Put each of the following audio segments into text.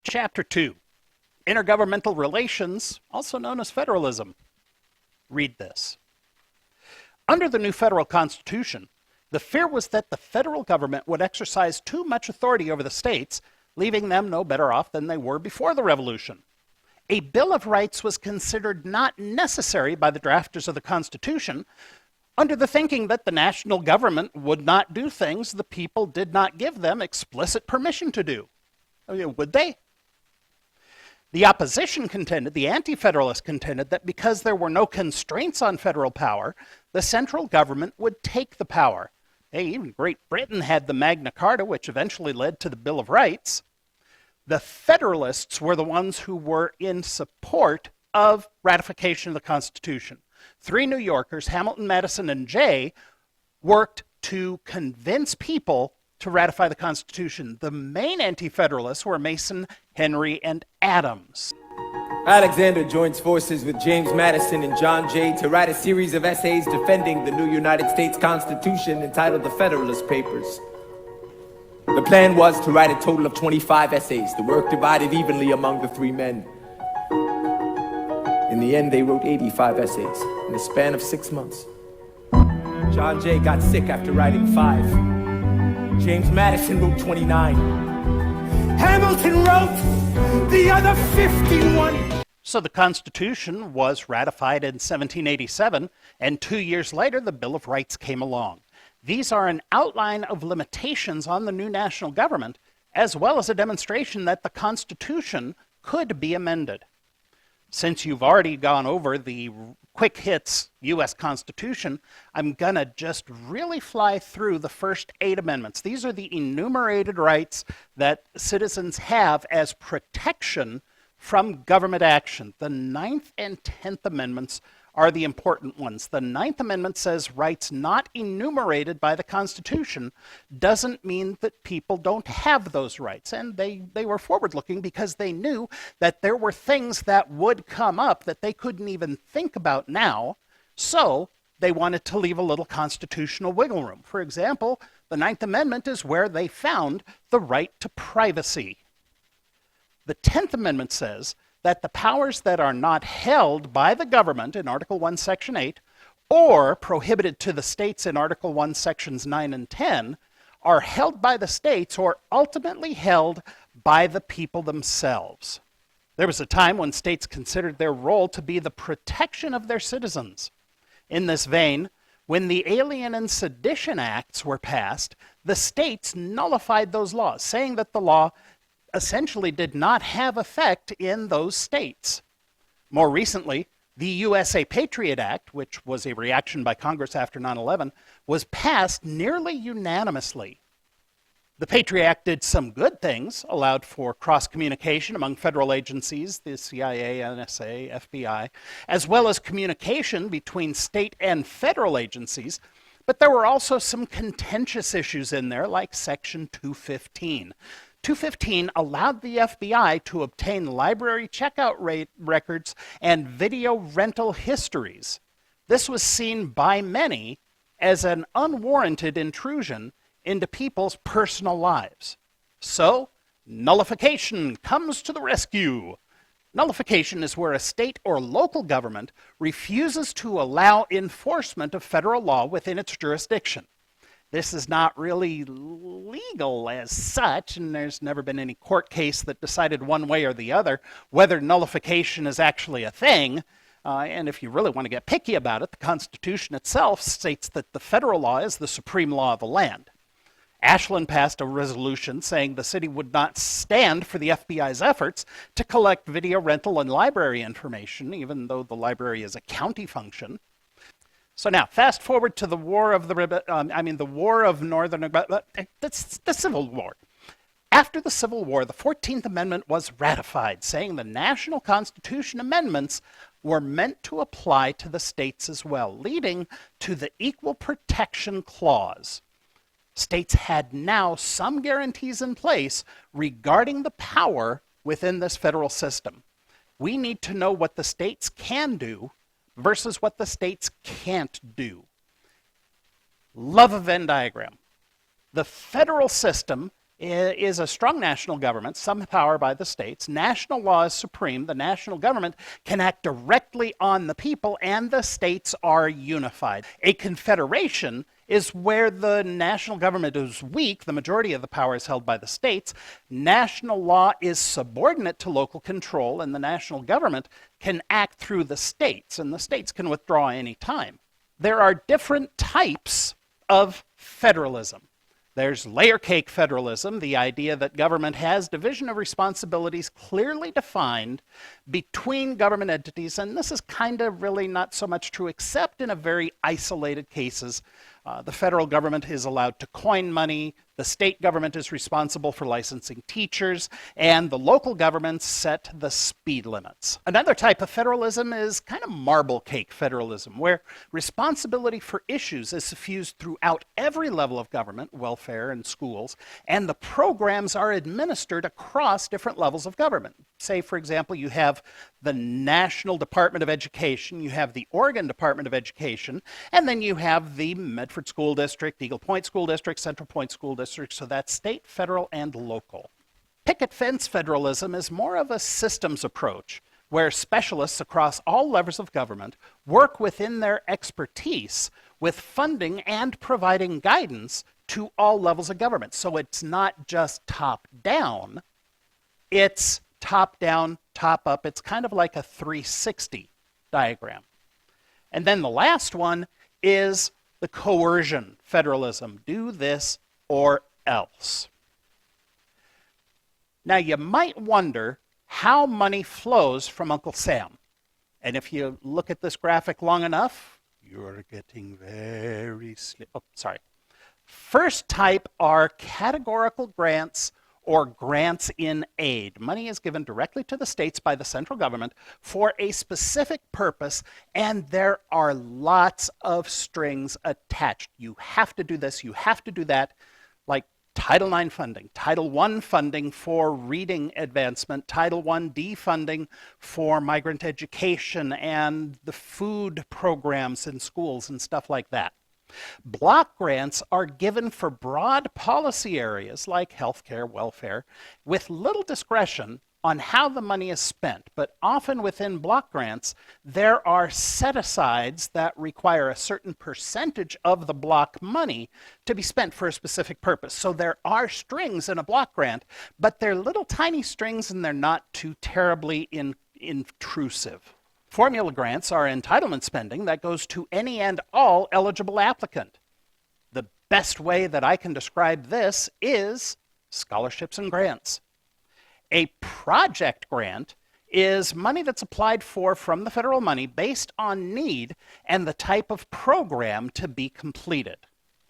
Chapter 2, Intergovernmental Relations, also known as Federalism. Read this. Under the new federal constitution, the fear was that the federal government would exercise too much authority over the states, leaving them no better off than they were before the Revolution. A Bill of Rights was considered not necessary by the drafters of the Constitution, under the thinking that the national government would not do things the people did not give them explicit permission to do. Would they? The opposition contended, the anti-federalists contended, that because there were no constraints on federal power, the central government would take the power. Hey, even Great Britain had the Magna Carta, which eventually led to the Bill of Rights. The Federalists were the ones who were in support of ratification of the Constitution. 3 New Yorkers, Hamilton, Madison, and Jay, worked to convince people to ratify the Constitution. The main anti-federalists were Mason, Henry, and Adams. Alexander joins forces with James Madison and John Jay to write a series of essays defending the new United States Constitution entitled the Federalist Papers. The plan was to write a total of 25 essays, the work divided evenly among the 3 men. In the end, they wrote 85 essays in the span of 6 months. John Jay got sick after writing 5. James Madison wrote 29. Hamilton wrote the other 51. So the Constitution was ratified in 1787, and 2 years later, the Bill of Rights came along. These are an outline of limitations on the new national government, as well as a demonstration that the Constitution could be amended. Since you've already gone over the quick hits U.S. Constitution, I'm going to just really fly through the first 8 amendments. These are the enumerated rights that citizens have as protection from government action. The 9th and 10th Amendments are the important ones. The 9th Amendment says rights not enumerated by the Constitution doesn't mean that people don't have those rights. And they were forward-looking because they knew that there were things that would come up that they couldn't even think about now. So they wanted to leave a little constitutional wiggle room. For example, the 9th Amendment is where they found the right to privacy. The 10th Amendment says that the powers that are not held by the government in Article 1, Section 8, or prohibited to the states in Article 1, Sections 9 and 10, are held by the states or ultimately held by the people themselves. There was a time when states considered their role to be the protection of their citizens. In this vein, when the Alien and Sedition Acts were passed, the states nullified those laws, saying that the law essentially did not have effect in those states. More recently, the USA Patriot Act, which was a reaction by Congress after 9/11, was passed nearly unanimously. The Patriot Act did some good things, allowed for cross-communication among federal agencies, the CIA, NSA, FBI, as well as communication between state and federal agencies, but there were also some contentious issues in there, like Section 215. 215 allowed the FBI to obtain library checkout records and video rental histories. This was seen by many as an unwarranted intrusion into people's personal lives. So, nullification comes to the rescue. Nullification is where a state or local government refuses to allow enforcement of federal law within its jurisdiction. This is not really legal as such, and there's never been any court case that decided one way or the other whether nullification is actually a thing. And if you really want to get picky about it, the Constitution itself states that the federal law is the supreme law of the land. Ashland passed a resolution saying the city would not stand for the FBI's efforts to collect video rental and library information, even though the library is a county function. So now, fast forward to the War of the Civil War. After the Civil War, the 14th Amendment was ratified, saying the National Constitution amendments were meant to apply to the states as well, leading to the Equal Protection Clause. States had now some guarantees in place regarding the power within this federal system. We need to know what the states can do versus what the states can't do. Love a Venn diagram. The federal system is a strong national government, some power by the states. National law is supreme. The national government can act directly on the people, and the states are unified. A confederation is where the national government is weak, the majority of the power is held by the states. National law is subordinate to local control, and the national government can act through the states, and the states can withdraw any time. There are different types of federalism. There's layer cake federalism, the idea that government has division of responsibilities clearly defined between government entities, and this is kind of really not so much true except in a very isolated cases. The federal government is allowed to coin money, the state government is responsible for licensing teachers, and the local governments set the speed limits. Another type of federalism is kind of marble cake federalism, where responsibility for issues is suffused throughout every level of government, welfare and schools, and the programs are administered across different levels of government. Say, for example, you have the National Department of Education, you have the Oregon Department of Education, and then you have the Medford School District, Eagle Point School District, Central Point School District, so that's state, federal, and local. Picket fence federalism is more of a systems approach, where specialists across all levels of government work within their expertise with funding and providing guidance to all levels of government. So it's not just top-down, it's top-down, top-up. It's kind of like a 360 diagram. And then the last one is the coercion federalism. Do this or else. Now you might wonder how money flows from Uncle Sam. And if you look at this graphic long enough, you're getting very sleepy. Oh, sorry. First type are categorical grants or grants in aid. Money is given directly to the states by the central government for a specific purpose, and there are lots of strings attached. You have to do this, you have to do that, like Title IX funding, Title I funding for reading advancement, Title I-D funding for migrant education and the food programs in schools and stuff like that. Block grants are given for broad policy areas like healthcare, welfare, with little discretion on how the money is spent. But often within block grants, there are set-asides that require a certain percentage of the block money to be spent for a specific purpose. So there are strings in a block grant, but they're little tiny strings and they're not too terribly intrusive. Formula grants are entitlement spending that goes to any and all eligible applicant. The best way that I can describe this is scholarships and grants. A project grant is money that's applied for from the federal money based on need and the type of program to be completed.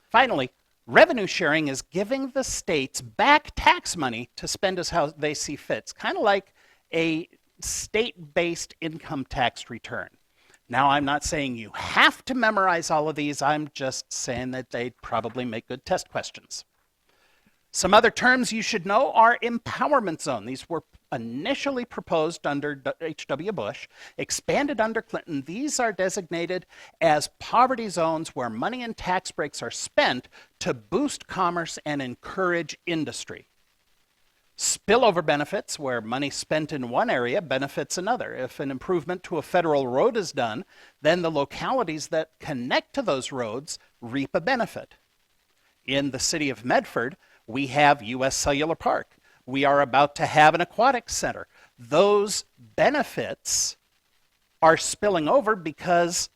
Finally, revenue sharing is giving the states back tax money to spend as how they see fit. It's kind of like a state-based income tax return. Now, I'm not saying you have to memorize all of these. I'm just saying that they'd probably make good test questions. Some other terms you should know are empowerment zone. These were initially proposed under H.W. Bush, expanded under Clinton. These are designated as poverty zones where money and tax breaks are spent to boost commerce and encourage industry. Spillover benefits, where money spent in one area benefits another. If an improvement to a federal road is done, then the localities that connect to those roads reap a benefit. In the city of Medford, we have U.S. Cellular Park. We are about to have an aquatic center. Those benefits are spilling over because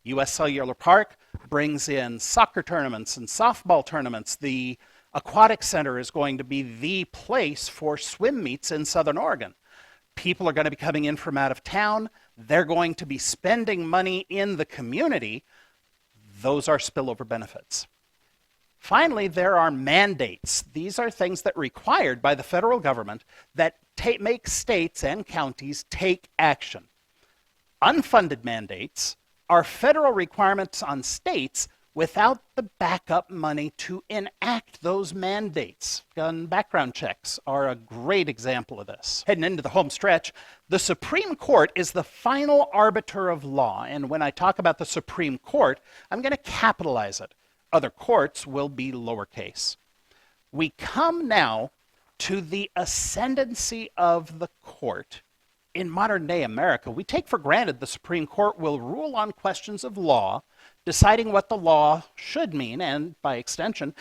U.S. Cellular Park brings in soccer tournaments and softball tournaments. The Aquatic Center is going to be the place for swim meets in Southern Oregon. People are going to be coming in from out of town. They're going to be spending money in the community. Those are spillover benefits. Finally, there are mandates. These are things that are required by the federal government that make states and counties take action. Unfunded mandates are federal requirements on states without the backup money to enact those mandates. Gun background checks are a great example of this. Heading into the home stretch, the Supreme Court is the final arbiter of law, and when I talk about the Supreme Court, I'm going to capitalize it. Other courts will be lowercase. We come now to the ascendancy of the court. In modern day America, we take for granted the Supreme Court will rule on questions of law, deciding what the law should mean, and by extension,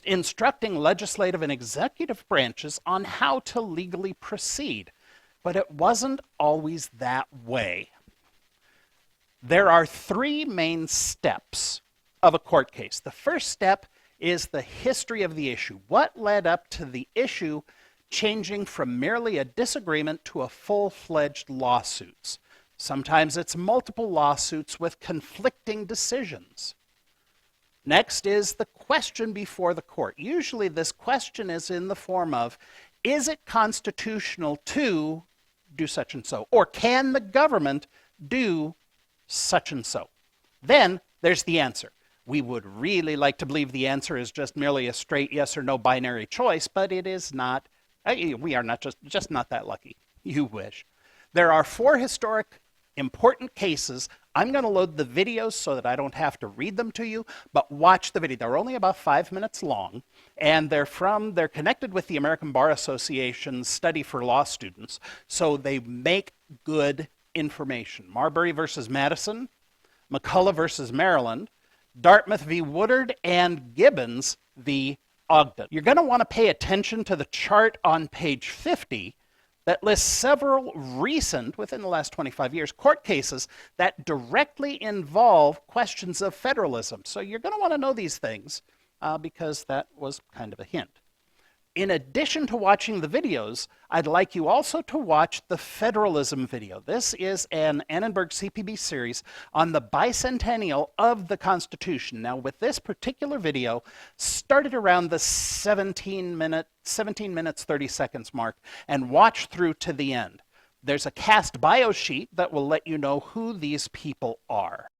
instructing legislative and executive branches on how to legally proceed. But it wasn't always that way. There are three main steps of a court case. The first step is the history of the issue. What led up to the issue changing from merely a disagreement to a full-fledged lawsuits? Sometimes it's multiple lawsuits with conflicting decisions. Next is the question before the court. Usually this question is in the form of, is it constitutional to do such and so? Or can the government do such and so? Then there's the answer. We would really like to believe the answer is just merely a straight yes or no binary choice, but it is not. We are not just not that lucky. You wish. There are four historic important cases. I'm going to load the videos so that I don't have to read them to you, but watch the video. They're only about 5 minutes long, and they're connected with the American Bar Association's study for law students, so they make good information. Marbury versus Madison, McCullough versus Maryland, Dartmouth v. Woodard, and Gibbons v. Ogden. You're going to want to pay attention to the chart on page 50 that lists several recent, within the last 25 years, court cases that directly involve questions of federalism. So you're going to want to know these things because that was kind of a hint. In addition to watching the videos, I'd like you also to watch the Federalism video. This is an Annenberg CPB series on the bicentennial of the Constitution. Now, with this particular video, started around the 17 minutes, 30 seconds mark, and watch through to the end. There's a cast bio sheet that will let you know who these people are.